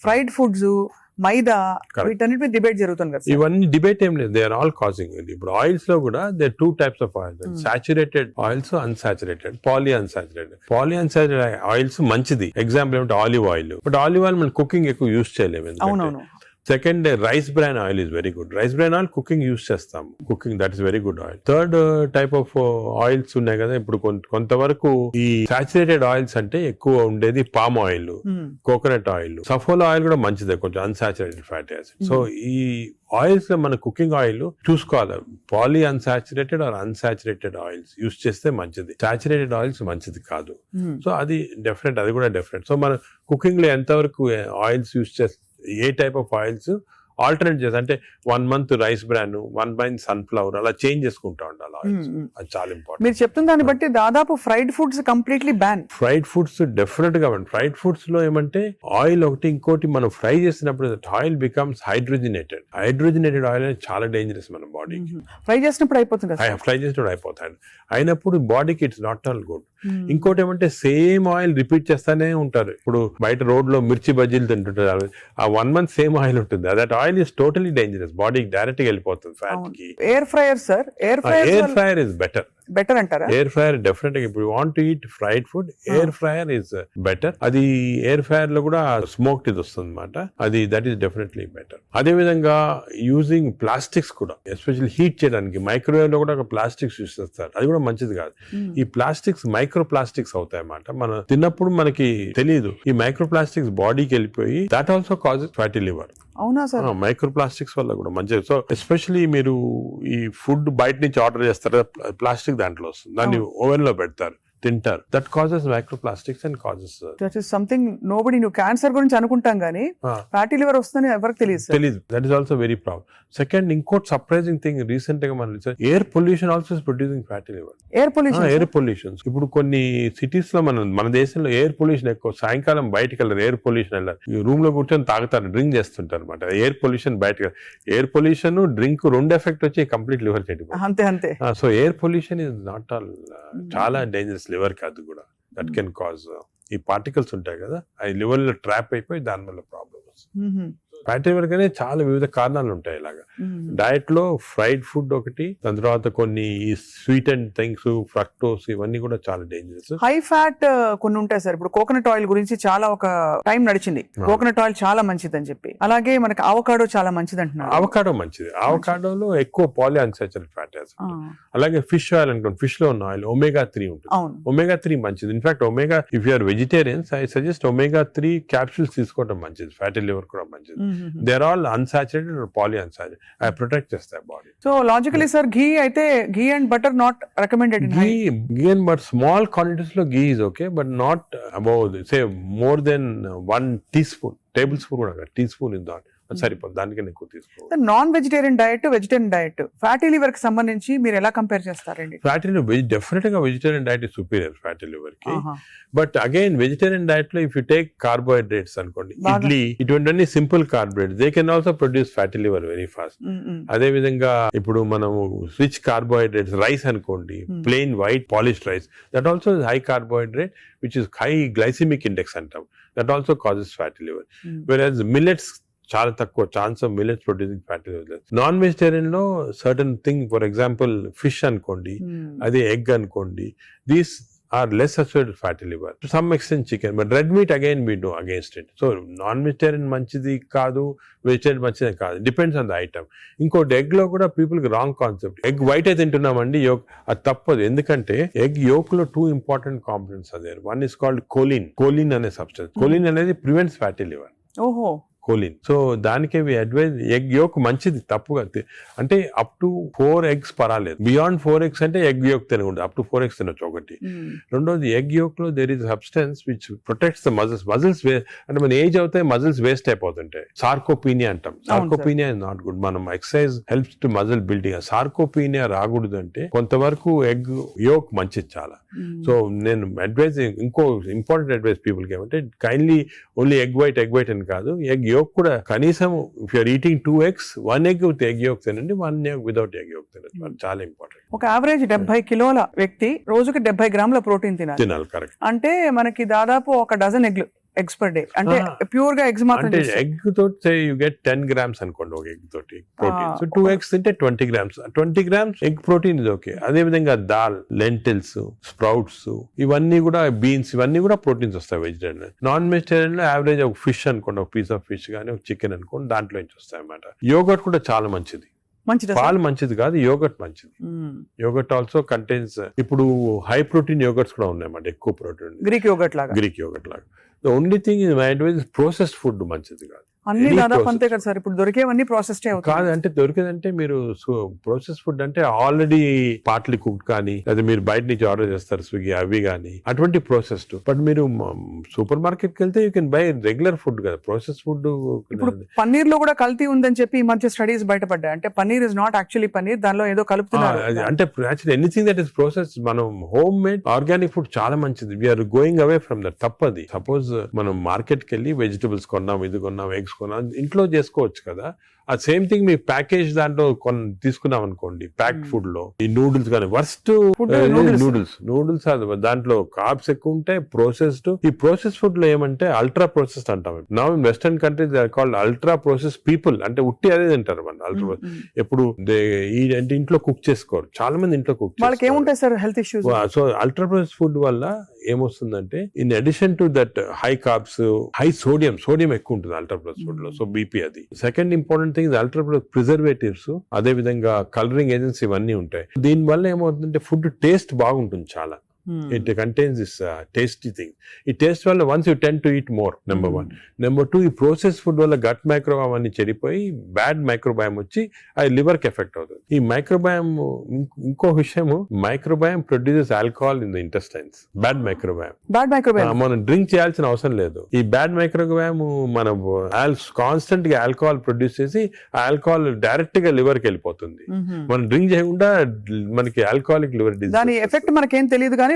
Fried foods, మైదా, వీటన్నిటి debate జరుగుతుంది కదా. ఇవన్నీ డిబేట్ ఏం లేదు, దే ఆర్ ఆల్ కాజింగ్. ఇప్పుడు ఆయిల్స్ లో కూడా they 2 types of oils, saturated oils, unsaturated, poly unsaturated oils మంచిది. ఎగ్జాంపుల్ ఏమంటే olive oil. But olive oil మనం కుకింగ్ ఎక్కువ యూస్ చేయలేము. అవునవును. Second, rice bran oil is very good. Rice bran oil cooking use చేస్తాం, cooking that is very good oil. Third type of oils ఉన్నాయి కదా ఇప్పుడు కొంతవరకు. ఈ సాచురేటెడ్ ఆయిల్స్ అంటే ఎక్కువ ఉండేది palm oil, coconut oil, Saffola oil కూడా మంచిదే, కొంచెం అన్సాచురేటెడ్ ఫ్యాటీ యాసిడ్. సో ఈ ఆయిల్స్ లో మన కుకింగ్ ఆయిల్ చూసుకోవాలి, poly unsaturated or unsaturated oils use చేస్తే మంచిది. సాచురేటెడ్ ఆయిల్స్ మంచిది కాదు. సో అది డిఫరెంట్, అది కూడా డిఫరెంట్. సో మన కుకింగ్ లో ఎంతవరకు ఆయిల్స్ యూస్ చేస్తే, ఏ టైప్ ఆఫ్ ఆయిల్స్ ఆల్టర్నేట్ చేసి, అంటే 1 month rice bran, 1 month sunflower, అలా చేంజ్ చేసుకుంటా ఉండాలి ఆయిల్స్. అది చాలా ఇంపార్టెంట్. మీరు చెప్తున్న దాన్ని బట్టి దాదాపు fried foods completely ban. Fried foods definite గా బ్యాన్. ఫ్రైడ్ ఫుడ్స్ లో ఏమంటే ఆయిల్ ఒకటి, ఇంకోటి మనం ఫ్రై చేసినప్పుడు oil becomes hydrogenated. Hydrogenated oil అనేది చాలా డేంజరస్ మన బాడీకి. ఫ్రై చేసినప్పుడు అయిపోతుంది, ఫ్రై చేసినప్పుడు అయిపోతాయి. అయినప్పుడు బాడీకి ఇట్స్ నాట్ ఆల్ గుడ్. ఇంకోటి ఏమంటే సేమ్ ఆయిల్ రిపీట్ చేస్తానే ఉంటారు. ఇప్పుడు బయట రోడ్ లో మిర్చి బజ్జీలు తింటుంటారు, ఆ 1 month సేమ్ ఆయిల్ ఉంటుంది. That oil is totally dangerous, బాడీకి డైరెక్ట్ గా వెళ్ళిపోతుంది, ఫ్యాట్ కి. Air fryer sir, air fryer is better అంటారా? ఎయిర్ ఫ్రైయర్ డెఫినెట్ గా, ఇప్పుడు want to eat fried food, air fryer is better. అది ఎయిర్ ఫ్రైయర్ లో కూడా స్మోక్డ్ ఇది వస్తుంది అనమాట, అది దట్ ఈస్ డెఫినెట్లీ బెటర్. అదే విధంగా యూజింగ్ ప్లాస్టిక్స్ కూడా, ఎస్పెషల్లీ హీట్ చేయడానికి మైక్రోవేవ్ లో కూడా ప్లాస్టిక్స్ యూస్ చేస్తారు, అది కూడా మంచిది కాదు. ఈ ప్లాస్టిక్స్ మైక్రో ప్లాస్టిక్స్ అవుతాయి అన్నమాట, మనం తిన్నప్పుడు మనకి తెలియదు. ఈ మైక్రో ప్లాస్టిక్స్ బాడీకి వెళ్ళిపోయి that also causes fatty liver. అవునా సార్? మైక్రో ప్లాస్టిక్స్ వల్ల కూడా మంచిది. సో ఎస్పెషల్లీ మీరు ఈ ఫుడ్ బయట నుంచి ఆర్డర్ చేస్తారు, ప్లాస్టిక్ దాంట్లో వస్తుంది, దాన్ని ఓవెన్ లో పెడతారు, తింటారు. That causes micro plastics and causes that is something nobody. నువ్వు క్యాన్సర్ గురించి అనుకుంటాం కానీ ఫ్యాటీ లివర్ వస్తుందని ఎవరికి తెలియదు. That is also very problem. Second, ఇంకోటి సర్ప్రైజింగ్ థింగ్, రీసెంట్ గా మనం air pollution also is producing fatty liver. Air pollution ఇప్పుడు కొన్ని సిటీస్ లో మన దేశంలో ఎయిర్ పొల్యూషన్ ఎక్కువ. సాయంకాలం బయటకు వెళ్ళారు, ఎయిర్ పొల్యూషన్ వెళ్ళారు, రూమ్ లో కూర్చొని తాగుతారు, డ్రింక్ చేస్తుంటారు అనమాట. ఎయిర్ పొల్యూషన్ బయటకు, ఎయిర్ పొల్యూషన్ డ్రింక్ 2 ఎఫెక్ట్ వచ్చి కంప్లీట్ లివర్ చెడిపోతుంది. అంతే. So air pollution is not all, చాలా డేంజరస్ లివర్ కి. అది కూడా దట్ కెన్ కాజ్, ఈ పార్టికల్స్ ఉంటాయి కదా, అవి లివర్ లో ట్రాప్ అయిపోయి దాని వల్ల ప్రాబ్లమ్ వస్తుంది. ఫ్యాటీ లివర్ కానీ చాలా వివిధ కారణాలు ఉంటాయి. ఇలాగా డయట్ లో ఫ్రైడ్ ఫుడ్ ఒకటి, దాని తర్వాత కొన్ని స్వీట్ అండ్ థింగ్స్, ఫ్రక్టోస్, ఇవన్నీ కూడా చాలా డేంజరస్. హై ఫ్యాట్ కొన్ని ఉంటాయి సార్. ఇప్పుడు కోకోనట్ ఆయిల్ గురించి చాలా ఒక టైం నడిచింది, కోకోనట్ ఆయిల్ చాలా మంచిది అని చెప్పి. అలాగే మనకి అవకాడో చాలా మంచిది అంటున్నారు. అవకాడో మంచిది, అవకాడోలో ఎక్కువ పాలీ అన్సాచురేటెడ్ ఫ్యాటీ యాసిడ్. అలాగే ఫిష్ ఆయిల్ అనుకోండి, ఫిష్ లో ఉన్న ఆయిల్ omega 3 ఉంటుంది. omega 3 మంచిది. In fact omega, if you are vegetarians, I suggest omega 3 capsules తీసుకోవడం మంచిది. ఫ్యాటీ లివర్ కూడా మంచిది. They are all unsaturated or poly unsaturated, అవి ప్రొటెక్ట్ చేస్తాయి body. So logically sir, ghee అయితే, ghee and butter not recommended. Ghee and butter small quantities లో ghee is okay, but not above say more than 1 teaspoon, table spoon కూడా, tea spoon is not సరిపోతుంది, దానికన్నా ఎక్కువ తీసుకోవాలి. Non vegetarian diet, vegetarian diet, fatty liver కి సంబంధించి మీరు ఎలా కంపేర్ చేస్తారండి? ఫ్యాటీ లివర్ డెఫినెట్ గా vegetarian diet is superior fatty liver కి. బట్ అగైన్ వెజిటేరియన్ డయట్ లో ఇఫ్ యూ టేక్ కార్బోహైడ్రేట్స్ అనుకోండి, ఇడ్లీ, ఇటువంటి simple carbohydrates, they can also produce fatty liver very fast. అదే విధంగా ఇప్పుడు మనము రిచ్ కార్బోహైడ్రేట్స్, రైస్ అనుకోండి, plain white polished rice, that also high carbohydrate which is high glycemic index అంటాం, that also causes fatty liver. Whereas millets చాలా తక్కువ chance of millets producing fatty liver. Non vegetarian లో certain thing, for example fish అనుకోండి, అదే egg అనుకోండి, these are less associated fatty liver. To some extent chicken, but red meat again we do against it. So non-vegetarian manchidi kaadu, vegetarian manchidi kaadu. Depends on the item. Inkoti egg lo kuda people ki wrong concept. Egg white అయితే తింటున్నామండి, yolk అది తప్పదు. ఎందుకంటే egg yolk లో 2 important components are there. One is called choline. Choline అనే substance. Choline అనేది prevents fatty liver. ఓహో. Choline. So దానికే advise, egg yolk మంచిది, తప్పుగా అంటే అప్ టు 4 eggs పర్వాలేదు. బియాండ్ 4 eggs అంటే ఎగ్ యోక్ తినకూడదు, అప్ టు 4 eggs తినొచ్చు ఒకటి. రెండోది, ఎగ్ యోక్ లో there is substance which protects the muscles. అంటే మన ఏజ్ అవుతాయి, మజిల్స్ వేస్ట్ అయిపోతుంటాయి. సార్కోపీనియా అంటాం. Sarcopenia is not good. మనం exercise helps to muscle building. Sarcopenia రాకూడదు అంటే కొంతవరకు ఎగ్ యోక్ మంచిది చాలా. సో నేను అడ్వైజ్, ఇంకో ఇంపార్టెంట్ అడ్వైజ్ పీపుల్ కి ఏమంటే, కైండ్లీ ఓన్లీ ఎగ్ వైట్ అని కాదు, ఎగ్ యోక్ కూడా కనీసం if you're eating 2 eggs, 1 egg with egg yolk తినండి, 1 egg వితౌట్ ఎగ్ యోక్ తినండి. చాలా ఇంపార్టెంట్. ఒక యావరేజ్ 70 కిలోల వ్యక్తి రోజుకి 70 గ్రాముల ప్రోటీన్ తినాలి. కరెక్ట్. అంటే మనకి దాదాపు ఒక డజన్ ఎగ్లు ఎగ్స్ పర్ డే అంటే ప్యూర్ గా ఎగ్స్ మాత్రం అంటే చేస్తారు. ఎగ్ తోటి యూ గెట్ 10 grams అనుకోండి ఒక ఎగ్ తోటి ప్రోటీన్. సో 2 eggs తింటే 20 grams. 20 grams ఎగ్ ప్రోటీన్ ఇది ఓకే. అదే విధంగా దాల్, లెంటిల్స్, స్ప్రౌట్స్ ఇవన్నీ కూడా, బీన్స్ ఇవన్నీ కూడా ప్రోటీన్స్ వస్తాయి వెజిటేరియన్. నాన్ వెజిటేరియన్ లో యావరేజ్ ఒక ఫిష్ అనుకోండి, ఒక పీస్ ఆఫ్ ఫిష్ కానీ ఒక చికెన్ అనుకోండి, దాంట్లో నుంచి వస్తాయి అన్నమాట. యోగర్ట్ కూడా చాలా మంచిది. మంచిదా పాలు మంచిది కాదు, యోగర్ట్ మంచిది. యోగర్ట్ ఆల్సో కంటైన్స్, ఇప్పుడు హై ప్రోటీన్ యోగర్ట్స్ కూడా ఉన్నాయన్నమాట, ఎక్కువ ప్రోటీన్, గ్రీక్ యోగర్ట్ లాగా. గ్రీక్ యోగర్ట్ లాగా. The only thing is my advice processed food మంచిది కాదు. అన్ని Any దాదాపు process. అంతే కదా సార్, ఇప్పుడు దొరికేవన్నీ ప్రాసెస్డ్ అవుతాయి. కాదు అంటే దొరికేదంటే మీరు ప్రాసెస్ ఫుడ్ అంటే ఆల్రెడీ పార్ట్లీ కుక్డ్ కానీ, లేదా మీరు బయట నుంచి ఆర్డర్ చేస్తారు స్విగ్గీ అవి కానీ, అటువంటి ప్రాసెస్డ్. బట్ మీరు సూపర్ మార్కెట్కి వెళ్తే you can buy regular food కదా. ప్రాసెస్ ఫుడ్ ఇప్పుడు పన్నీర్ లో కూడా కల్తీ ఉందని చెప్పి ఈ మధ్య స్టడీస్ బయటపడ్డాయి. అంటే paneer is not actually paneer, దానిలో ఏదో కలుపుతున్నారు. అంటే actually anything that is process, మనం హోమ్ మేడ్ ఆర్గానిక్ ఫుడ్ చాలా మంచిది. We're going away from that. తప్పది. సపోజ్ మనం మార్కెట్కి వెళ్ళి వెజిటబుల్స్ కొన్నాం, ఇది కొన్నాం, ఎగ్స్ కొన్నాం, ఇంట్లో చేసుకోవచ్చు కదా. ఆ సేమ్ థింగ్ మీ ప్యాకేజ్ దాంట్లో తీసుకున్నాం అనుకోండి, ప్యాక్డ్ ఫుడ్ లో ఈ నూడిల్స్ కానీ, వర్స్ట్ నూడిల్స్ దాంట్లో కార్బ్స్ ఎక్కువ ఉంటాయి, ప్రాసెస్డ్. ఈ ప్రాసెస్ ఫుడ్ లో ఏమంటే అల్ట్రా ప్రాసెస్డ్ అంటాం. Now in western countries they are called ultra process people. అంటే ఉట్టి అదే తింటారు మన అల్ట్రా. ఎప్పుడు అంటే ఇంట్లో కుక్ చేసుకోరు చాలా మంది, ఇంట్లో కుక్ వాళ్ళకి ఏముంటాయి sir health issues. So ultra process food వల్ల ఏమొస్తుందంటే, in addition to that high carbs, high sodium ఎక్కువ ఉంటుంది అల్ట్రా ప్రాసెస్ ఫుడ్ లో. సో బీపీ అది. Second important thing ultra preservatives, అదే విధంగా కలరింగ్ ఏజెంట్స్ ఇవన్నీ ఉంటాయి. దీని వల్ల ఏమవుతుందంటే ఫుడ్ టేస్ట్ బాగుంటుంది చాలా. It contains this tasty thing. ఈ టేస్ట్ వల్ల once you tend to eat more, number 1. Number 2, ఈ ప్రాసెస్ ఫుడ్ వల్ల గట్ మైక్రోబయామ్ అన్ని చెడిపోయి బ్యాడ్ మైక్రోబయామ్ వచ్చి అది లివర్ కి ఎఫెక్ట్ అవుతుంది. ఈ మైక్రోబయామ్, ఇంకో విషయము, microbiome produces alcohol in the intestines. Bad microbiome మనం డ్రింక్ చేయాల్సిన అవసరం లేదు. ఈ బ్యాడ్ మైక్రోబయామ్ మన కాన్స్టెంట్ గా ఆల్కహాల్ ప్రొడ్యూస్ చేసి ఆ ఆల్కహాల్ డైరెక్ట్ గా లివర్ కి వెళ్ళిపోతుంది. మనం డ్రింక్ చేయకుండా మనకి ఆల్కహాలిక్ లివర్ డిసీజ్. దాని ఎఫెక్ట్ మనకేం తెలియదు కానీ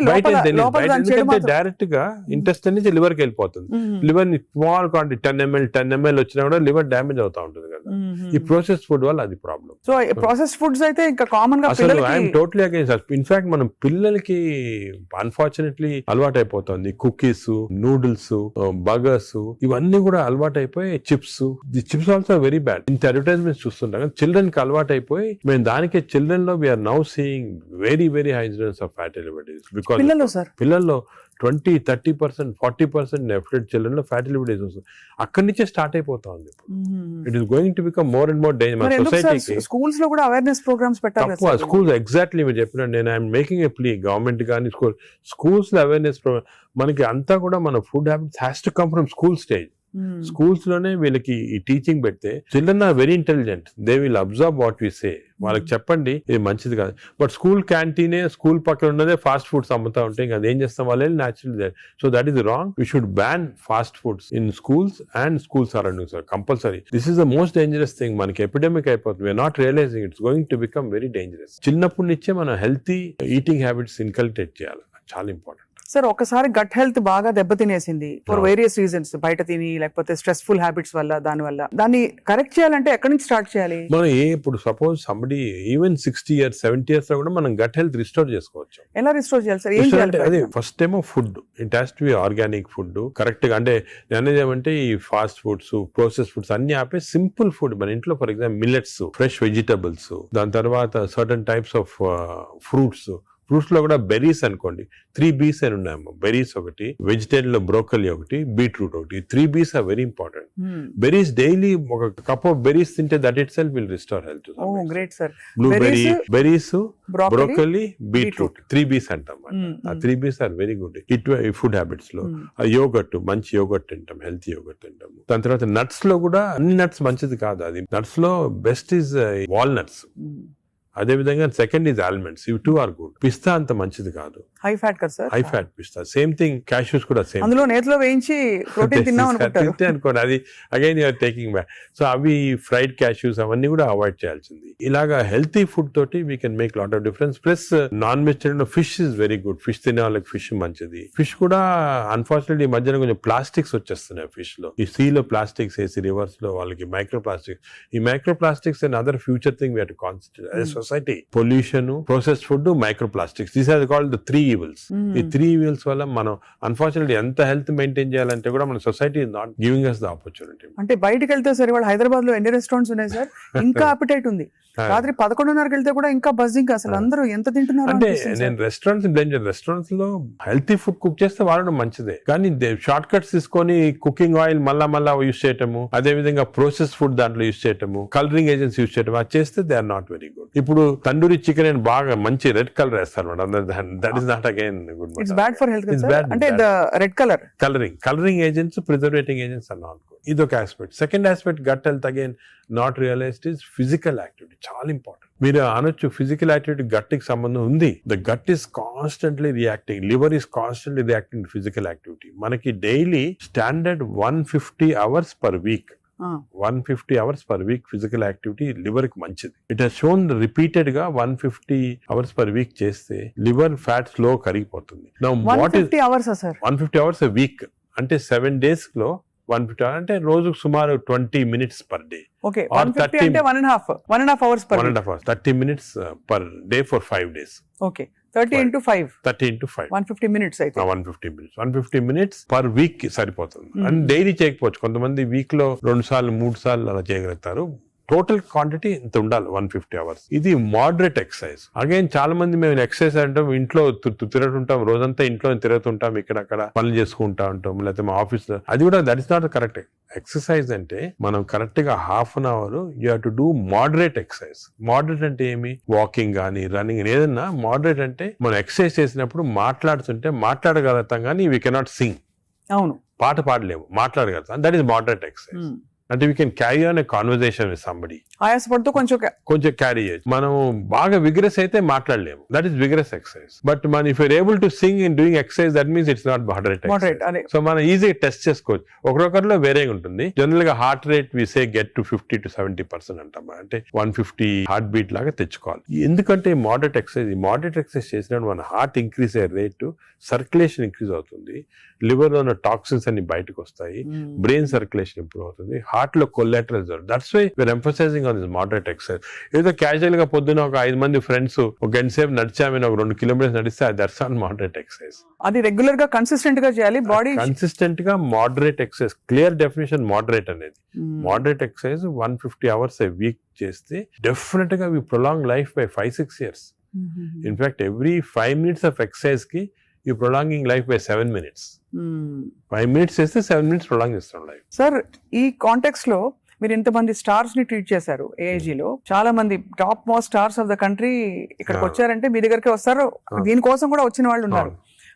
డైరెక్ట్ గా ఇంటెస్టైన్ నుంచి లివర్ కి వెళ్ళిపోతుంది. లివర్ ని స్మాల్ క్వాంటిటీ 10 ml వచ్చినా కూడా లివర్ డ్యామేజ్ అవుతా ఉంటుంది కదా. ఈ ప్రాసెస్ ఫుడ్ వల్ల అది ప్రాబ్లం. సో ప్రాసెస్ ఫుడ్స్ అయితే ఇంకా కామన్ గా అసలు ఐఎమ్ టోటలీ అగైన్స్. ఇన్ఫాక్ట్ మనం పిల్లలకి అన్ఫార్చునేట్లీ అలవాటు అయిపోతుంది. కుకీస్, నూడిల్స్, బర్గర్స్ ఇవన్నీ కూడా అలవాటు అయిపోయి, చిప్స్ ఆల్సో వెరీ బ్యాడ్. ఇంత అడ్వర్టైజ్మెంట్స్ చూస్తుంటాం. చిల్డ్రన్ కి అలవాటు అయిపోయి మేము దానికి చిల్డ్రన్ లో we're now seeing very very high incidence of fatty liver disease. పిల్లల్లో 20-30%, 40% డెఫినెట్ చిల్డ్రన్ లో ఫ్యాటీ లివర్ డిసీజ్ వస్తుంది. అక్కడి నుంచే స్టార్ట్ అయిపోతా ఉంది. It is going to become more and more danger. సొసైటీకి స్కూల్స్ లో కూడా అవేర్నెస్ ప్రోగ్రామ్స్ పెట్టాలి. స్కూల్స్ ఎగ్జాక్ట్లీ మీరు చెప్పిన, నేను I'm making a plea, government కానీ స్కూల్స్ లో అవేర్నెస్ ప్రోగ్రామ్. మనకి అంతా కూడా మన food habits has to come from school stage. Schools లోనే వీళ్ళకి ఈ టీచింగ్ పెడితే children are very intelligent. They will observe what we say. వాళ్ళకి చెప్పండి ఇది మంచిది కాదు. బట్ స్కూల్ క్యాంటీనే, స్కూల్ పక్కన ఉన్నదే ఫాస్ట్ ఫుడ్స్ అమ్ముతా ఉంటే ఇంకా అదేం చేస్తాం వాళ్ళు natural. So that is wrong. We should ban fast foods in schools and school surroundings compulsory. This is the most dangerous thing. మనకి ఎపిడమిక్ అయిపోతుంది. We're not realizing it's going to become very dangerous. చిన్నప్పటి నుంచే మనం healthy eating habits inculcate చేయాలి. చాలా important. Sir ఒకసారి gut health బాగా దెబ్బతినేసింది ఫర్ వేరియస్ రీజన్స్, బయట తిని లేకపోతే స్ట్రెస్ఫుల్ హ్యాబిట్స్ వల్ల, దాన్ని కరెక్ట్ చేయాలంటే ఎక్కడి నుంచి స్టార్ట్ చేయాలి? మనం ఇప్పుడు suppose somebody even 60 years 70 years లో కూడా మనం గట్ హెల్త్ రిస్టోర్ చేసుకోవచ్చు. ఎలా రిస్టోర్ చేయాలి సార్? ఏం చేయాలి? అదే ఫస్ట్ ఏమో food, it has to be organic food correct గా. అంటే అనేది ఏమంటే ఈ ఫాస్ట్ ఫుడ్స్, ప్రాసెస్ ఫుడ్స్ అన్ని ఆపే సింపుల్ ఫుడ్ మన ఇంట్లో, for example millets, fresh vegetables, దాని తర్వాత సర్టన్ టైప్స్ ఆఫ్ ఫ్రూట్స్ లో కూడా బెర్రీస్ అనుకోండి, 3 B's అని ఉన్నాయమ్మా. బెర్రీస్ ఒకటి, వెజిటేరియన్ లో బ్రోకలీ ఒకటి, బీట్రూట్ ఒకటి. 3 B's are very important. Berries daily ఒక కప్ ఆఫ్ బెర్రీస్ తింటే that itself will restore health. Great sir. Blueberry, berries, broccoli, beetroot, 3 B's అంటాం. ఆ 3 B's ఆర్ వెరీ గుడ్ ఈ ఫుడ్ హ్యాబిట్స్ లో. Yogurt, మంచి yogurt తింటాం, healthy yogurt తింటాం. దాని తర్వాత నట్స్ లో కూడా అన్ని నట్స్ మంచిది కాదు. అది నట్స్ లో బెస్ట్ ఈజ్ వాల్నట్స్. అదే విధంగా సెకండ్ ఈజ్ ఆల్మండ్స్. ఇవి 2 ఆర్ గుడ్. పిస్తా అంత మంచిది కాదు, హై ఫ్యాట్ కదా సార్. హై ఫ్యాట్ పిస్తా. సేమ్ థింగ్ క్యాష్యూస్ కూడా సేమ్. అందులో నేతిలో వేయించి ప్రోటీన్ తిన్నాం అనుకోండి, అది again you're taking back. So అవి ఫ్రైడ్ క్యాష్యూస్ అవన్నీ కూడా అవాయిడ్ చేయాల్సింది. ఇలాగా హెల్తీ ఫుడ్ తోటి we can make lot of difference. Plus non vegetarian లో fish is very good. Fish తినే వాళ్ళకి ఫిష్ మంచిది. ఫిష్ కూడా అన్ఫార్చునేట్లీ ఈ మధ్యన కొంచెం ప్లాస్టిక్స్ వచ్చేస్తున్నాయి ఫిష్ లో. ఈ సీ లో ప్లాస్టిక్స్ వేసి రివర్స్ లో వాళ్ళకి మైక్రో ప్లాస్టిక్స్. ఈ microplastics and other future thing we have to concentrate. Society. Pollution, processed food, microplastics, these are called the 3 evils. ఈ 3 evils వల్ల మనం అన్ఫార్చునేట్లీ ఎంత హెల్త్ మెయింటైన్ చేయాలంటే కూడా మన society is not giving us the opportunity. అంటే బయటకు వెళ్తే సరే వాళ్ళు హైదరాబాద్ లో ఎన్ని రెస్టారెంట్స్ ఉన్నాయి సార్, ఇంకా అపిటైట్ ఉంది. రాత్రి 11:30కి వెళ్తే కూడా ఇంకా బజ్జింగ్, అసలు అందరూ ఎంత తింటున్నారు అంటే నేను రెస్టారెంట్స్ బ్లేమ్ చేయను. రెస్టారెంట్స్ లో హెల్తీ ఫుడ్ కుక్ చేస్తే వాడడం మంచిదే, కానీ షార్ట్ కట్స్ తీసుకొని కుకింగ్ ఆయిల్ మళ్ళా యూస్ చేయటము, అదే విధంగా ప్రాసెస్ ఫుడ్ దాంట్లో యూస్ చేయటము, కలరింగ్ ఏజెంట్స్ యూస్ చేయటం, అది చేస్తే they are not very good. ఇప్పుడు తందూరి చికెన్ అని బాగా మంచి రెడ్ కలర్ వేస్తారు madam, that is not again good. It's bad for health అంటే red colour. Colouring agents, preserving agents are not good. ఇదొక aspect. Second aspect gut health again not realised is physical activity. చాలా important. మీరు అనొచ్చు physical activity gut కి సంబంధం ఉంది. The gut is constantly reacting, liver is constantly reacting to physical activity. మనకి daily standard 150 hours per week, 150 hours per week physical activity liver కి మంచిది. It has shown repeated గా 150 hours per week చేస్తే liver fat slow కరిగిపోతుంది. 150 hours sir? 150 hours a week అంటే 7 days లో 150 hours అంటే రోజుకు సుమారు 20 minutes per day. Okay, 150 అంటే 1.5 hours per 1.5 hours, 30 minutes per day for 5 days. Okay, 30 into 5. 30 into 5. 150 minutes అయితే. 150 minutes per week కి సరిపోతుంది. అండ్ డైలీ చేయకపోవచ్చు, కొంతమంది వీక్ లో 2 సార్లు 3 సార్లు అలా చేయగలుగుతారు. టోటల్ క్వాంటిటీ ఇంత ఉండాలి 150 hours. ఇది మోడరేట్ ఎక్సర్సైజ్. అగైన్ చాలా మంది మేము ఎక్సర్సైజ్ అంటాం, ఇంట్లో తిరుగుతుంటాం, రోజంతా ఇంట్లో తిరుగుతుంటాం, ఇక్కడ అక్కడ పనులు చేసుకుంటా ఉంటాం, లేకపోతే మా ఆఫీస్ లో. అది కూడా that is not correct. Exercise అంటే మనం కరెక్ట్ గా ½ an hour you have to do moderate exercise. Moderate అంటే ఏమి? వాకింగ్ కానీ రన్నింగ్, ఏదన్నా మోడరేట్ అంటే మనం ఎక్సర్సైజ్ చేసినప్పుడు మాట్లాడుతుంటే మాట్లాడగలుగుతాం కానీ వీ కెనాట్ సింగ్. అవును, పాట పాడలేము, మాట్లాడగలుగుతాం. That is moderate exercise. అంటే we can carry on a conversation with somebody. ఆయాసపడుతూ కొంచెం క్యారీ చేయొచ్చు. మనం బాగా విగ్రెస్ అయితే మాట్లాడలేము, that is vigorous exercise. But మన if you're able to sing in doing exercise, that means it's not moderate. So మనం ఈజీగా టెస్ట్ చేసుకోవచ్చు. ఒకరొకరిలో వేరేగా ఉంటుంది. జనరల్ గా heart rate we say get to 50 to 70% అంటాం, అంటే 150 హార్ట్ బీట్ లాగా తెచ్చుకోవాలి. ఎందుకంటే మోడరేట్ ఎక్సర్సైజ్ చేసినప్పుడు మన హార్ట్ ఇంక్రీజ్ అయ్యే రేటు, సర్క్యులేషన్ ఇంక్రీజ్ అవుతుంది, లివర్ లో ఉన్న టాక్సిన్స్ అన్ని బయటకు వస్తాయి, బ్రెయిన్ సర్క్యులేషన్ ఇంప్రూవ్ అవుతుంది, హార్ట్ లో కొలాటరల్ జరుగుతుంది. That's why we're emphasizing on this moderate exercise. ఏదో క్యాజువల్ గా పొద్దున ఒక 5 మంది ఫ్రెండ్స్ ఒక గంట సేపు నడిచామని ఒక 2 kilometers నడిస్తే దట్స్ నాట్ మోడరేట్ ఎక్సర్సైజ్. అది రెగ్యులర్ గా కన్సిస్టెంట్ గా చేయాలి. బాడీ కన్సిస్టెంట్ గా moderate exercise, clear definition moderate అనేది. Moderate exercise 150 hours a week చేస్తే డెఫినెట్ గా we prolong life by 5-6 years. In fact every 5 minutes of exercise కి you prolonging life by 7 minutes. 5 minutes చేస్తే 7 minutes prolong చేస్తాం life. Sir, ఈ context లో మీరు ఇంతమంది స్టార్స్ ని ట్రీట్ చేశారు. AIG లో చాలా మంది top most stars of the country ఇక్కడికి వచ్చారంటే మీ దగ్గరికి వస్తారు. దీనికోసం కూడా వచ్చిన వాళ్ళు ఉన్నారు.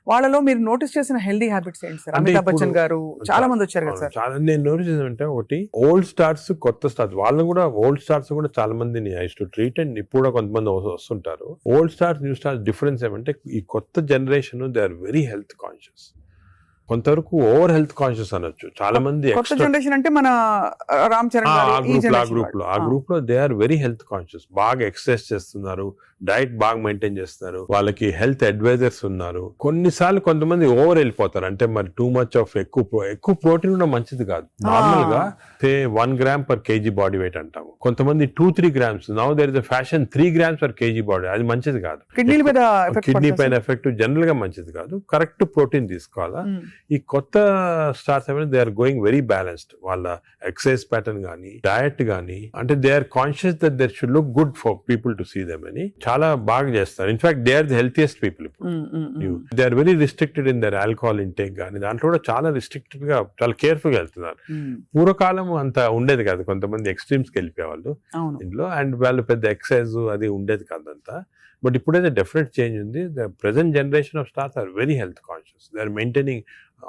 వాళ్ళలో మీరు నోటీస్ చేసిన హెల్దీ హ్యాబిట్స్ ఏంటి సార్? అమితాబ్ బచ్చన్ గారు చాలా మంది వచ్చారు కదా సార్. చాలా నేను నోటీస్ చేసానంటే, ఒకటి ఓల్డ్ స్టార్స్, కొత్త స్టార్స్, వాళ్ళని కూడా ఓల్డ్ స్టార్స్ కూడా చాలా మందిని ఐ టు ట్రీట్. అండ్ ఇప్పుడు కూడా కొంతమంది వస్తుంటారు. Old stars, new stars difference ఏమంటే, ఈ కొత్త generation they are very health conscious. కొంతవరకు ఓవర్ హెల్త్ కాన్షియస్ అనొచ్చు. చాలా మంది కొత్త జనరేషన్ అంటే మన రామ్ చరణ్ ఆ గ్రూప్ లో they are very health conscious. బాగా ఎక్సర్సైజ్ చేస్తున్నారు, డైట్ బాగా మెయింటైన్ చేస్తున్నారు, వాళ్ళకి హెల్త్ అడ్వైజర్స్ ఉన్నారు. కొన్నిసార్లు కొంతమంది ఓవర్ వెళ్ళిపోతారు, అంటే మరి టూ మచ్ ఆఫ్ ఎక్కువ ప్రోటీన్ కూడా మంచిది కాదు. నార్మల్ గా 1 gram per kg body weight అంటాము. కొంతమంది 2-3 grams. Now there is a fashion 3 grams per kg body. అది మంచిది కాదు. కిడ్నీ పైన ఎఫెక్ట్ జనరల్ గా మంచిది కాదు. కరెక్ట్ ప్రోటీన్ తీసుకోవాలా. ఈ కొత్త స్టార్స్ ఏమైనా they are going very balanced. వాళ్ళ ఎక్సర్సైజ్ ప్యాటర్న్ గానీ, డయట్ గానీ, అంటే they are conscious that there should look good for people to see them అని చాలా బాగా చేస్తారు. In fact they are the healthiest people. ఇప్పుడు they are very restricted in their alcohol intake గానీ, దాంట్లో కూడా చాలా రిస్ట్రిక్టెడ్ గా చాలా కేర్ఫుల్ గా వెళ్తున్నారు. పూర్వకాలం అంత ఉండేది కాదు, కొంతమంది ఎక్స్ట్రీమ్స్ కి వెళ్ళిపోయేవాళ్ళు ఇంట్లో, అండ్ వాళ్ళు పెద్ద ఎక్సర్సైజ్ అది ఉండేది కాదంతా. బట్ ఇప్పుడైతే డెఫినెట్ చేంజ్ ఉంది. The present generation of stars are very health conscious. They are maintaining,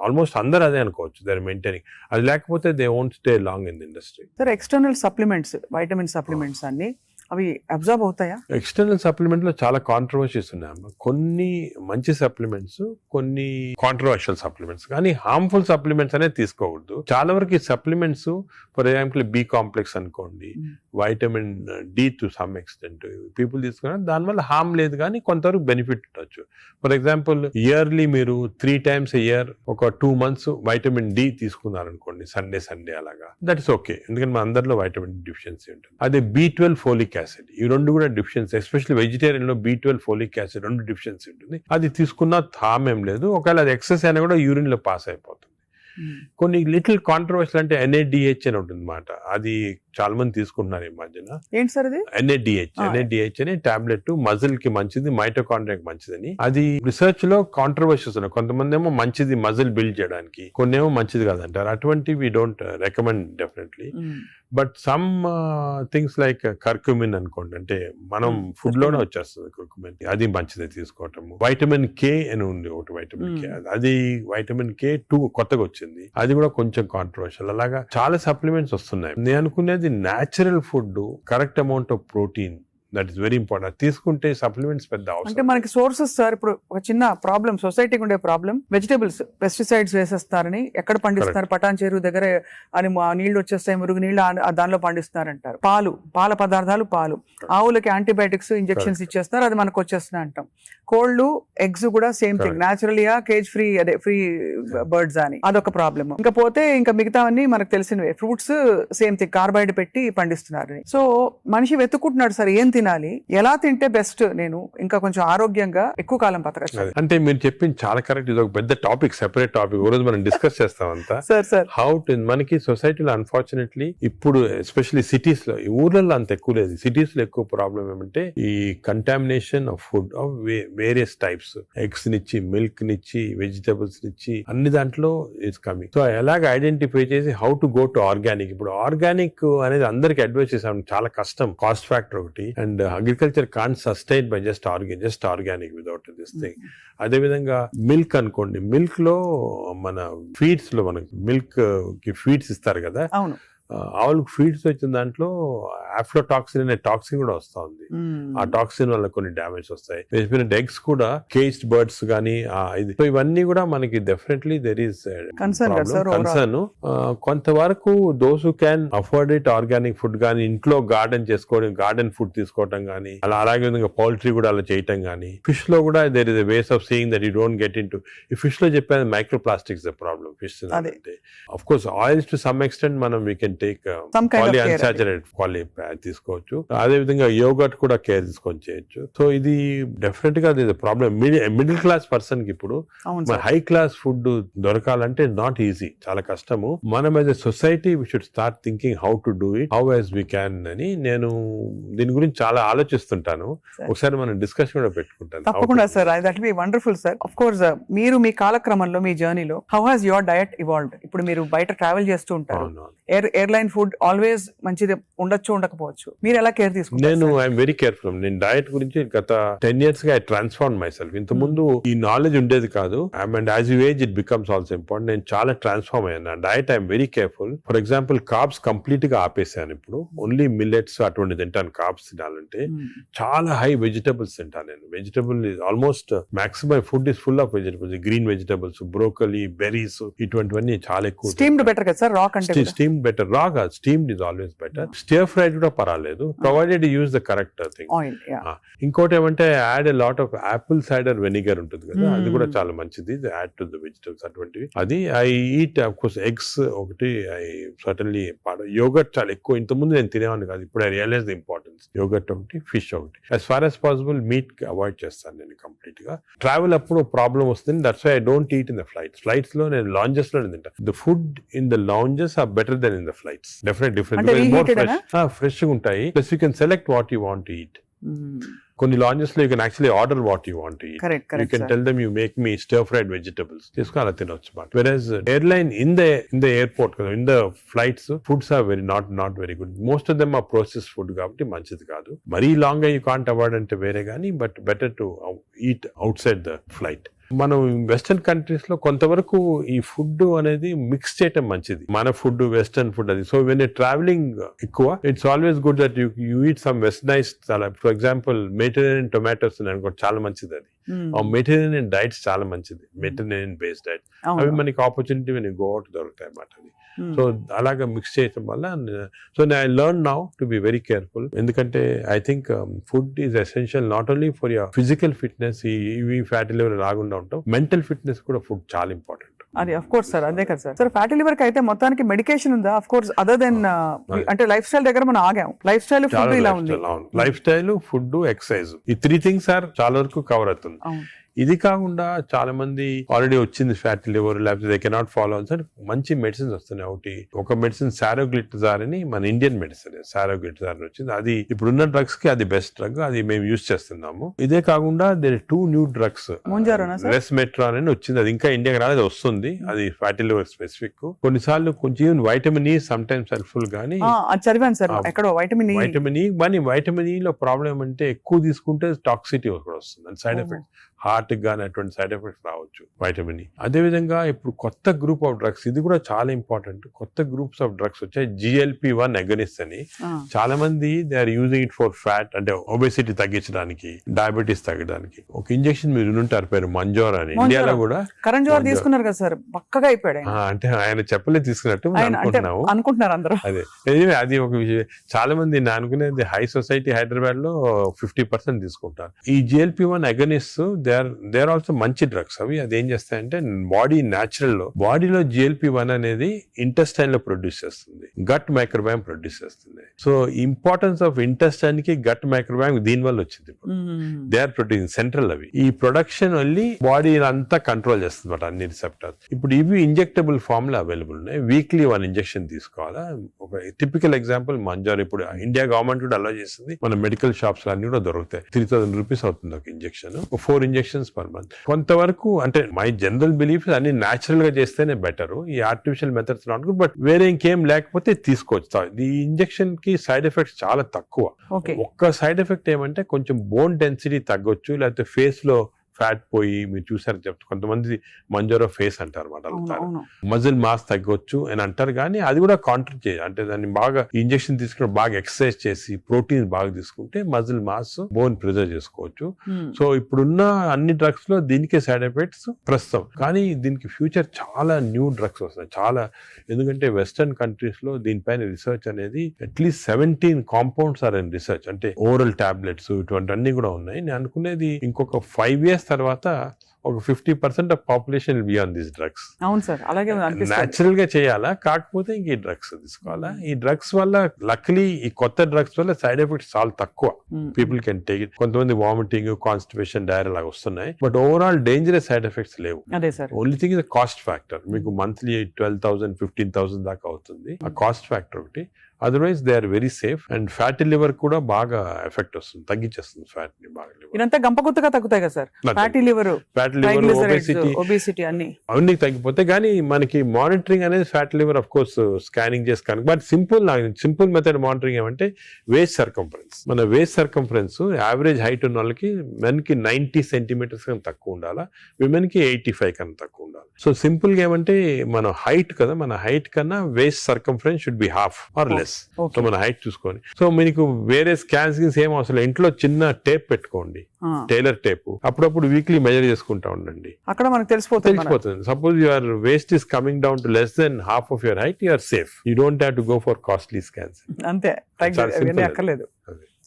almost అందరూ అదే అనుకోవచ్చు, దే ఆర్ మెయింటైనింగ్. అది లేకపోతే they won't stay long in the industry. Sir, external supplements, vitamin supplements అన్ని అవి observe అవుతాయా? External supplement లో చాలా కాంట్రవర్సీస్ ఉన్నాయి. కొన్ని మంచి సప్లిమెంట్స్, కొన్ని కాంట్రవర్షియల్ సప్లిమెంట్స్, కానీ హార్మ్ఫుల్ సప్లిమెంట్స్ అనేది తీసుకోకూడదు. చాలా వరకు ఈ supplements, for example B complex అనుకోండి, vitamin D to some extent people తీసుకున్నారు, దానివల్ల హార్మ్ లేదు కానీ కొంతవరకు బెనిఫిట్ ఉండొచ్చు. ఫర్ ఎగ్జాంపుల్ ఇయర్లీ మీరు 3 times a year ఒక 2 months వైటమిన్ డి తీసుకున్నారనుకోండి, సండే అలాగా, దట్ ఇస్ ఓకే, ఎందుకంటే మన అందరిలో వైటమిన్ డెఫిషియన్సీ ఉంటుంది. అదే B12 ఫోలిక్ యాసిడ్, ఈ రెండు కూడా డెఫిషియన్సీ, ఎస్పెషల్లీ వెజిటేరియన్ లో B12 ఫోలిక్ యాసిడ్ రెండు డెఫిషియన్సీ ఉంటుంది. అది తీసుకున్న హార్మ్ ఏం లేదు, ఒకవేళ అది ఎక్సెస్ అయినా కూడా యూరిన్ లో పాస్ అయిపోతుంది. కొన్ని లిటిల్ కాంట్రవర్షియల్ అంటే NADH అని ఉంటుంది అన్నమాట, అది చాలా మంది తీసుకుంటున్నారు ఈ మధ్యన. ఏంటి సార్ అది? NADH అని టాబ్లెట్, మజిల్ కి మంచిది, మైటోకాండ్రియాకి మంచిదని. అది రిసర్చ్ లో కాంట్రవర్షియస్ ఉన్నాయి. కొంతమంది ఏమో మంచిది మజిల్ బిల్డ్ చేయడానికి, కొన్ని ఏమో మంచిది కాదంటారు. అటువంటి we don't recommend definitely. But some things like curcumin అనుకోండి, అంటే మనం ఫుడ్ లోనే వచ్చేస్తుంది కర్క్యూమిన్, అది మంచిది తీసుకోవటం. వైటమిన్ K అని ఉంది ఒకటి, వైటమిన్ K, అది వైటమిన్ K2 కొత్తగా వచ్చింది, అది కూడా కొంచెం కాంట్రవర్షియల్. అలాగా చాలా సప్లిమెంట్స్ వస్తున్నాయి. నేను అనుకునేది natural food, correct amount of protein, that is very important. తీసుకుంటే సప్లిమెంట్స్ పెద్ద అవసరం. అంటే మనకి సోర్సెస్ సార్, ఇప్పుడు ఒక చిన్న ప్రాబ్లం సొసైటీకి ఉండే ప్రాబ్లం, వెజిటబుల్స్ పెస్టిసైడ్స్ వేసేస్తారని, ఎక్కడ పండిస్తున్నారు, పటాన్ చెరువు దగ్గర అని నీళ్లు వచ్చేస్తాయి, మురుగు నీళ్లు దానిలో పండిస్తున్నారంటారు. పాల పదార్థాలు, ఆవులకి యాంటీబయాటిక్స్ ఇంజెక్షన్స్ ఇచ్చేస్తారు, అది మనకు వచ్చేస్తున్నాయి అంటాం. కోళ్లు, ఎగ్స్ కూడా సేమ్ థింగ్, న్యాచురల్గా కేజ్ ఫ్రీ, అదే ఫ్రీ బర్డ్స్ అని, అదొక ప్రాబ్లమ్. ఇంకా పోతే ఇంకా మిగతావన్నీ మనకు తెలిసినవే. ఫ్రూట్స్ సేమ్ థింగ్, కార్బైడ్ పెట్టి పండిస్తున్నారు. సో మనిషి వెతుక్కుంటున్నాడు సార్ ఏం తినాలి, ఎలా తింటే బెస్ట్, నేను ఇంకా కొంచెం ఆరోగ్యంగా ఎక్కువ కాలం బతకచ్చు. అంటే మీరు చెప్పింది చాలా కరెక్ట్. ఇది ఒక పెద్ద టాపిక్, సెపరేట్ టాపిక్, రోజు మనం డిస్కస్ చేస్తాం అంతా. సార్ హౌ టు, మనకి సొసైటీలో అన్ఫార్చునేట్లీ ఇప్పుడు ఎస్పెషల్లీ సిటీస్ లో, ఊర్లలో అంత ఎక్కువ లేదు, సిటీస్ లో ఎక్కువ ప్రాబ్లం ఏమంటే ఈ contamination of food of various types, eggs నిచ్చి, మిల్క్ నిచ్చి, వెజిటబుల్స్ నిచ్చి, అన్ని దాంట్లో ఇట్స్ కమింగ్. సో ఎలాగ ఐడెంటిఫై చేసి how to go to organic. ఇప్పుడు ఆర్గానిక్ అనేది అందరికి అడ్వైస్ చేసాం, చాలా కష్టం, కాస్ట్ ఫ్యాక్టర్ ఒకటి, and agriculture can't sustain by just organic without this thing. అదే విధంగా మిల్క్ అనుకోండి, మిల్క్ లో మన ఫీడ్స్ లో మనకి మిల్క్ కి ఫీడ్స్ ఇస్తారు కదా, అవును, ఆవులకు ఫీడ్స్ వచ్చిన దాంట్లో ఆఫ్లోటాక్సిన్ అనే టాక్సిన్ కూడా వస్తా ఉంది. ఆ టాక్సిన్ వల్ల కొన్ని డ్యామేజ్ వస్తాయి. ఎగ్స్ కూడా కేజ్డ్ బర్డ్స్ కానీ ఇది, సో ఇవన్నీ కూడా మనకి డెఫినెట్లీ దెర్ ఈస్ కన్సర్న్. కొంతవరకు those who can afford it, organic food కానీ, ఇంట్లో గార్డెన్ చేసుకోవడం, గార్డెన్ ఫుడ్ తీసుకోవడం కానీ, అలాగే విధంగా పౌల్ట్రీ కూడా అలా చేయటం కానీ. ఫిష్ లో కూడా there is a ways of seeing that you don't get in to. ఈ ఫిష్ లో చెప్పేది micro plastics the problem. Fish అంటే of course oils to some extent మనం వీ కెన్ టేక్ పాలిఅన్సాచురేటెడ్ తీసుకోవచ్చు. అదే విధంగా యోగర్ట్ కూడా కేర్ తీసుకొని చేయొచ్చు. సో ఇది డెఫినెట్ గా ప్రాబ్లం. మిడిల్ క్లాస్ పర్సన్ కి ఇప్పుడు హై క్లాస్ ఫుడ్ దొరకాలంటే నాట్ ఈజీ, చాలా కష్టము. మనం as a society we should start thinking how to do it, how as we can అని నేను దీని గురించి చాలా ఆలోచిస్తుంటాను. ఒకసారి మనం డిస్కషన్ కూడా పెట్టుకుంటాను. తప్పకుండా sir, that will be wonderful sir. Of course మీరు మీ కాలక్రమంలో, మీ జర్నీలో how has your diet evolved? ఇప్పుడు మీరు బయట ట్రావెల్ చేస్తూ ఉంటారు, ఎయిర్లైన్ ఫుడ్ ఆల్వేస్ మంచిది ఉండొచ్చు, ఉండకపోవచ్చు, మీరు ఎలా కేర్ తీసుకుంటారు? నేను ఐఎమ్ వెరీ కేర్ఫుల్. నేను డయట్ గురించి గత 10 years గా ఐ ట్రాన్స్ఫార్మ్ మై సెల్ఫ్. ఇంత ముందు ఈ నాలెడ్జ్ ఉండేది కాదు, and as you age it becomes also important. నేను చాలా ట్రాన్స్ఫార్మ్ అయ్యాను. Diet I'm very careful. For example carbs complete గా ఆపేసాను. ఇప్పుడు ఓన్లీ మిల్లెట్స్ అటువంటి తింటాను. కార్బ్స్ తినాలంటే చాలా హై వెజిటబుల్స్ తింటాను నేను. Vegetable almost maximum food is full of vegetables, green vegetables, broccoli, berries, ఇటువంటివన్నీ చాలా ఎక్కువ. స్టీమ్డ్ బెటర్ కదా సార్, రా కంటే స్టీమ్డ్ బెటర్. రా కాదు, steamed is always better. Stir fried కూడా పర్వాలేదు, provided use the correct thing. ఇంకోటి ఏమంటే add a lot of Apple cider vinegar ఉంటుంది కదా, అది కూడా చాలా మంచిది, యాడ్ టు ద వెజిటబుల్స్ అటువంటివి. అది I eat of course eggs ఒకటి, ఐ సర్టన్లీ యోగర్ట్ చాలా ఎక్కువ. ఇంతకుముందు నేను తినేవాడిని కాదు, ఇప్పుడు I realize the importance. Yogurt ఒకటి, ఫిష్ ఒకటి. As far as possible meat avoid చేస్తాను నేను కంప్లీట్ గా. ట్రావెల్ అప్పుడు ప్రాబ్లం వస్తుంది, that's why I don't eat in the flights లో నేను లాంజెస్ లో తింటా. The food in the lounges are better than in the flights. Definite different, fresh గా ఉంటాయి. Plus you can select what you want to eat. కొన్ని lounges లో you can actually order what you want to eat. You can tell them you make me stir fried vegetables, తీసుకుని అలా తినొచ్చు. Versus airline in the airport కదా, in the flights foods are very not very good. Most of them are process food కాబట్టి మంచిది కాదు. మరీ long గా you can't avoid అంటే వేరే కానీ, but better to eat out side the flight. మనం వెస్టర్న్ కంట్రీస్ లో కొంతవరకు ఈ ఫుడ్ అనేది మిక్స్ చేయటం మంచిది, మన ఫుడ్ వెస్టర్న్ ఫుడ్ అది. సో వెన్ ట్రావెలింగ్ ఎక్కువ, it's always good that you eat some westernised. For example Mediterranean tomatoes అనుకో, చాలా మంచిది అది. మెడిటరేనియన్ డైట్స్ చాలా మంచిది, మెడిటరేనియన్ బేస్డ్ డైట్. అవి మనకి ఆపర్చునిటీ మనకి గో అవుట్ దొరుకుతాయి అన్నమాట. అది సో అలాగా మిక్స్ చేయడం వల్ల so I learn now to be very careful. ఎందుకంటే I think food is essential not only for your physical fitness, ఇవి ఫ్యాటీ లివర్ రాకుండా ఉంటాం, మెంటల్ ఫిట్నెస్ కూడా ఫుడ్ చాలా ఇంపార్టెంట్. అది అఫ్ కోర్స్ సార్, అదే కదా సార్. సార్ ఫ్యాటీ లివర్ కి అయితే మొత్తానికి మెడికేషన్ ఉందా? అఫ్ కోర్స్ అదర్ దెన్ అంటే లైఫ్ స్టైల్ దగ్గర మనం ఆగాం. లైఫ్ స్టైల్ ఫుడ్ ఇలా ఉంది. లైఫ్ స్టైల్, ఫుడ్, ఎక్సర్సైజ్, ఈ 3 things ఆర్ చాలా వరకు కవర్ అవుతుంది. ఇది కాకుండా చాలా మంది ఆల్రెడీ వచ్చింది ఫ్యాటీ లివర్, లేకపోతే దే కెనాట్ ఫాలో అని మంచి మెడిసిన్స్ వస్తున్నాయి. ఒక మెడిసిన్ సారోగ్లిటజార్ అని, మన ఇండియన్ మెడిసిన్ సారోగ్లిటజార్ వచ్చింది. అది ఇప్పుడున్న డ్రగ్స్ కి అది బెస్ట్ డ్రగ్, అది మేము యూజ్ చేస్తున్నాము. ఇదే కాకుండా దేర్ 2 new drugs, రెస్మెట్రాన్ అని వచ్చింది, అది ఇంకా ఇండియాకి రాలేదు, వస్తుంది. అది ఫ్యాటీ లివర్ స్పెసిఫిక్. కొన్నిసార్లు కొంచెం vitamin E some times helpful గానీ చదివాను సార్ ఎక్కడో వైటమిన్ ఈ లో ప్రాబ్లం అంటే ఎక్కువ తీసుకుంటే టాక్సిటీ కూడా వస్తుంది, సైడ్ ఎఫెక్ట్స్, హార్ట్ గానీ అటువంటి సైడ్ ఎఫెక్ట్స్ రావచ్చు వైటమిన్ ఈ. అదేవిధంగా ఇప్పుడు కొత్త గ్రూప్ ఆఫ్ డ్రగ్స్, ఇది కూడా చాలా ఇంపార్టెంట్, కొత్త గ్రూప్స్ ఆఫ్ డ్రగ్స్ వచ్చాయి. GLP-1 అగనిస్ట్ అని, చాలా మంది they are using it for fat, అంటే ఒబెసిటీ తగ్గించడానికి, డయాబెటీస్ తగ్గడానికి. ఒక ఇంజెక్షన్ మీరు వినుంటారు పేరు మంజోర్ అని, ఇండియాలో కూడా కరణ్ జోహర్ తీసుకున్నారు కదా సార్, పక్కగా అయిపోయాడు. అంటే ఆయన చెప్పలే తీసుకున్నట్టు అనుకుంటున్నారు అందరూ. అదే అది ఒక విషయం. చాలా మంది నేను అనుకునేది హై సొసైటీ హైదరాబాద్ లో 50% తీసుకుంటారు. ఈ GLP-1 agonist they are also మంచి డ్రగ్స్. అవి అది ఏం చేస్తాయంటే బాడీ న్యాచురల్ లో, బాడీలో GLP-1 అనేది ఇంటెస్టైన్ లో ప్రొడ్యూస్ చేస్తుంది, గట్ మైక్రోబయామ్ ప్రొడ్యూస్ చేస్తుంది. సో ఇంపార్టెన్స్ ఆఫ్ ఇంటెస్టైన్ కి గట్ మైక్రోబయామ్ దీని వల్ల వచ్చింది. దే ఆర్ ప్రొడ్యూసింగ్ సెంట్రల్, అవి ఈ ప్రొడక్షన్ వెళ్ళి బాడీ అంతా కంట్రోల్ చేస్తుంది అన్ని రిసెప్టర్స్. ఇప్పుడు ఇవి ఇంజెక్టబుల్ ఫామ్ లో అవైలబుల్ ఉన్నాయి, వీక్లీ 1 ఇంజెక్షన్ తీసుకోవాలా. ఒక టిపికల్ ఎగ్జాంపుల్ మంజార్, ఇప్పుడు ఇండియా గవర్నమెంట్ కూడా అలా చేస్తుంది, మన మెడికల్ షాప్స్ లో అన్ని కూడా దొరుకుతాయి. 3000 రూపీస్ అవుతుంది ఒక ఇంజెక్షన్, 4 ఇంజెక్షన్స్ పర్ మంత్. కొంతవరకు అంటే మై జనరల్ బిలీఫ్ అన్ని న్యాచురల్ గా చేస్తేనే బెటర్, ఈ artificial methods not good. But వేరే ఇంకేం లేకపోతే తీసుకోవచ్చు. ఈ ఇంజెక్షన్ కి సైడ్ ఎఫెక్ట్స్ చాలా తక్కువ. ఒక్క సైడ్ ఎఫెక్ట్ ఏమంటే కొంచెం బోన్ డెన్సిటీ తగ్గొచ్చు, లేకపోతే ఫేస్ లో ఫ్యాట్ పోయి, మీరు చూసారు చెప్తారు కొంతమంది మంజోరో ఫేస్ అంటారు అన్నమాట, మజిల్ మాస్ తగ్గొచ్చు అని అంటారు. కానీ అది కూడా కాంట్రిబ్యూట్ చేయాలి, అంటే దాన్ని బాగా ఇంజెక్షన్ తీసుకుని బాగా ఎక్సర్సైజ్ చేసి ప్రోటీన్ బాగా తీసుకుంటే మజిల్ మాస్, బోన్ ప్రిజర్వ్ చేసుకోవచ్చు. సో ఇప్పుడున్న అన్ని డ్రగ్స్ లో దీనికే సైడ్ ఎఫెక్ట్స్ ప్రస్తుతం, కానీ దీనికి ఫ్యూచర్ చాలా న్యూ డ్రగ్స్ వస్తాయి చాలా. ఎందుకంటే వెస్టర్న్ కంట్రీస్ లో దీనిపైన రీసెర్చ్ అనేది at least 17 compounds are in research, అంటే ఓరల్ టాబ్లెట్స్ ఇటువంటి అన్ని కూడా ఉన్నాయి. నేను అనుకునేది ఇంకొక 5 years తర్వాత ఒక 50% of population will be on this drugs. అవును సార్, అలాగే న్యాచురల్ గా చేయాలా, కాకపోతే ఇంక ఈ డ్రగ్స్ తీసుకోవాలా. ఈ డ్రగ్స్ వల్ల లక్లీ ఈ కొత్త డ్రగ్స్ వల్ల సైడ్ ఎఫెక్ట్స్ చాలా తక్కువ, పీపుల్ కెన్ టేక్ ఇట్. కొంతమంది వామిటింగ్, కాన్స్టిపేషన్, డైరియా లాగా వస్తున్నాయి, but overall dangerous side effects లేవు. Only thing is cost factor. మీకు మంత్లీ 12,000 15,000 దాకా అవుతుంది, ఆ కాస్ట్ ఫ్యాక్టర్ ఒకటి. Otherwise they are very safe. And fatty liver కూడా బాగా ఎఫెక్ట్ వస్తుంది, తగ్గించేస్తుంది ఫ్యాట్ ని బాగా. ఇదంతా గంపగుత్తగా తగ్గుతాయి కదా సార్, ఫ్యాటీ లివర్, ఒబేసిటీ అన్ని తగ్గిపోతాయి. కానీ మనకి మానిటరింగ్ అనేది fatty liver of course scanning చేసి కనుక, బట్ సింపుల్ మెథడ్ మానిటరింగ్ ఏమంటే వేస్ట్ సర్కంఫరెన్స్. మన వేస్ట్ సర్కంఫరెన్స్ యావరేజ్ హైట్ ఉన్న వాళ్ళకి మెన్ కి 90 centimeters కన్నా తక్కువ ఉండాలా, విమెన్ కి 85 కన్నా తక్కువ ఉండాలి. సో సింపుల్ గా ఏమంటే మన హైట్ కదా, మన హైట్ కన్నా waist circumference should be half or less. So మన హైట్ చూసుకొని, సో మీకు వేరే స్కాన్స్ ఏం అవసరం, ఇంట్లో చిన్న టేప్ పెట్టుకోండి, టైలర్ టేప్, అప్పుడప్పుడు వీక్లీ మెజర్ చేసుకుంటా ఉండండి, అక్కడ మనకు తెలిసిపోతుంది. Suppose your waist is coming down to less than half of your height, you are safe. You don't have to go for costly scans. అంతే, అక్కర్లేదు.